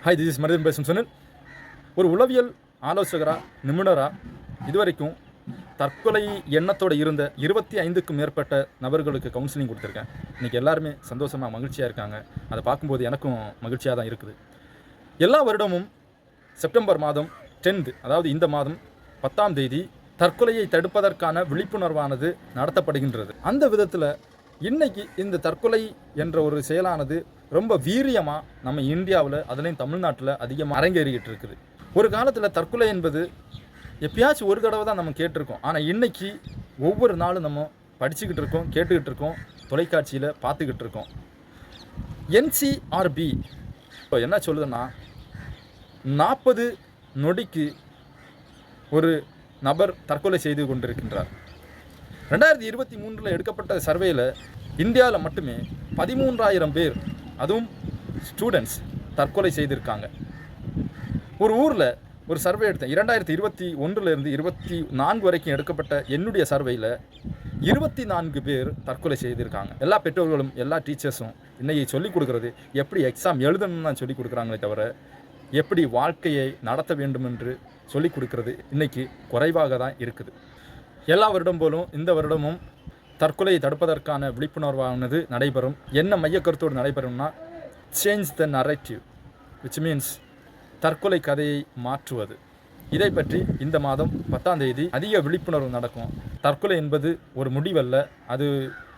Hi, this is மனிதன் பேசும் சொன்னேன். ஒரு உளவியல் ஆலோசகராக, நிபுணராக இதுவரைக்கும் தற்கொலை எண்ணத்தோடு இருந்த 25க்கும் மேற்பட்ட நபர்களுக்கு கவுன்சிலிங் கொடுத்துருக்கேன். இன்றைக்கி எல்லாருமே சந்தோஷமாக மகிழ்ச்சியாக இருக்காங்க. அதை பார்க்கும்போது எனக்கும் மகிழ்ச்சியாக தான் இருக்குது. எல்லா வருடமும் செப்டம்பர் மாதம் 10th, அதாவது இந்த மாதம் 10ஆம் தேதி தற்கொலையை தடுப்பதற்கான விழிப்புணர்வானது நடத்தப்படுகின்றது. அந்த விதத்தில் இன்றைக்கி இந்த தற்கொலை என்ற ஒரு செயலானது ரொம்ப வீரியமாக நம்ம இந்தியாவில், அதுலேயும் தமிழ்நாட்டில் அதிகமாக அரங்கேறிக்கிட்டு இருக்குது. ஒரு காலத்தில் தற்கொலை என்பது எப்பயாச்சும் ஒரு தடவை தான் நம்ம கேட்டிருக்கோம். ஆனால் இன்றைக்கி ஒவ்வொரு நாளும் நம்ம படிச்சுக்கிட்டு இருக்கோம், கேட்டுக்கிட்டு இருக்கோம், தொலைக்காட்சியில் பார்த்துக்கிட்டு இருக்கோம். NCRB இப்போ என்ன சொல்லுதுன்னா, 40 நொடிக்கு ஒரு நபர் தற்கொலை செய்து கொண்டிருக்கின்றார். 2023 எடுக்கப்பட்ட சர்வேயில் இந்தியாவில் மட்டுமே 13,000 பேர், அதுவும் ஸ்டூடெண்ட்ஸ், தற்கொலை செய்திருக்காங்க. ஒரு ஊரில் ஒரு சர்வே எடுத்தேன். 2021 24 வரைக்கும் எடுக்கப்பட்ட என்னுடைய சர்வேயில் 24 பேர் தற்கொலை செய்திருக்காங்க. எல்லா பெற்றோர்களும், எல்லா டீச்சர்ஸும் இன்றைக்கி சொல்லிக் கொடுக்குறது எப்படி எக்ஸாம் எழுதணும்னு தான் சொல்லிக் கொடுக்குறாங்களே தவிர, எப்படி வாழ்க்கையை நடத்த வேண்டும் என்று சொல்லிக் கொடுக்கறது இன்றைக்கி குறைவாக தான் இருக்குது. எல்லா வருடம் போலும் இந்த வருடமும் தற்கொலையை தடுப்பதற்கான விழிப்புணர்வானது நடைபெறும். என்ன மையக்கருத்தோடு நடைபெறும்னா, change the narrative, which means தற்கொலை கதையை மாற்றுவது. இதை பற்றி இந்த மாதம் 10ஆம் தேதி அதிக விழிப்புணர்வு நடக்கும். தற்கொலை என்பது ஒரு முடிவல்ல, அது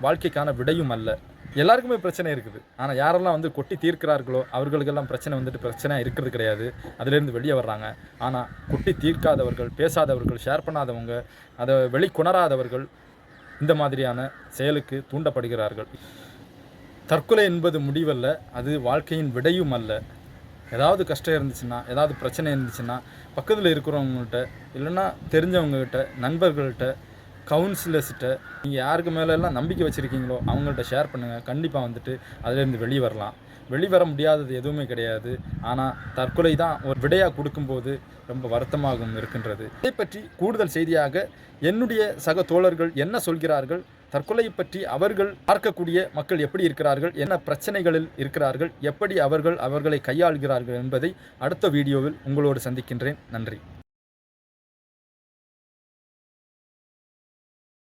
வாழ்க்கைக்கான விடையும் அல்ல. எல்லாருக்குமே பிரச்சனை இருக்குது. ஆனால் யாரெல்லாம் கொட்டி தீர்க்கிறார்களோ அவர்களுக்கெல்லாம் பிரச்சனை இருக்கிறது கிடையாது. அதிலேருந்து வெளியே வர்றாங்க. ஆனால் கொட்டி தீர்க்காதவர்கள், பேசாதவர்கள், ஷேர் பண்ணாதவங்க, அதை வெளிக்கொணராதவர்கள் இந்த மாதிரியான செயலுக்கு தூண்டப்படுகிறார்கள். தற்கொலை என்பது முடிவல்ல, அது வாழ்க்கையின் விடையும் அல்ல. ஏதாவது கஷ்டம் இருந்துச்சுன்னா, ஏதாவது பிரச்சனை இருந்துச்சுன்னா, பக்கத்தில் இருக்கிறவங்கள்ட்ட, இல்லைன்னா தெரிஞ்சவங்ககிட்ட, நண்பர்கள்ட்ட, கவுன்சிலர்ஸ்கிட்ட, நீங்கள் யாருக்கு மேலெல்லாம் நம்பிக்கை வச்சுருக்கீங்களோ அவங்கள்ட்ட ஷேர் பண்ணுங்கள். கண்டிப்பாக அதிலேருந்து வெளியே வரலாம். வெளிவர முடியாதது எதுவுமே கிடையாது. ஆனால் தற்கொலை தான் ஒரு விடையாக கொடுக்கும்போது ரொம்ப வருத்தமாகவும் இருக்கின்றது. இதை பற்றி கூடுதல் செய்தியாக என்னுடைய சக தோழர்கள் என்ன சொல்கிறார்கள், தற்கொலை பற்றி அவர்கள் பார்க்கக்கூடிய மக்கள் எப்படி இருக்கிறார்கள், என்ன பிரச்சனைகளில் இருக்கிறார்கள், எப்படி அவர்களை கையாள்கிறார்கள் என்பதை அடுத்த வீடியோவில் உங்களோடு சந்திக்கின்றேன். நன்றி.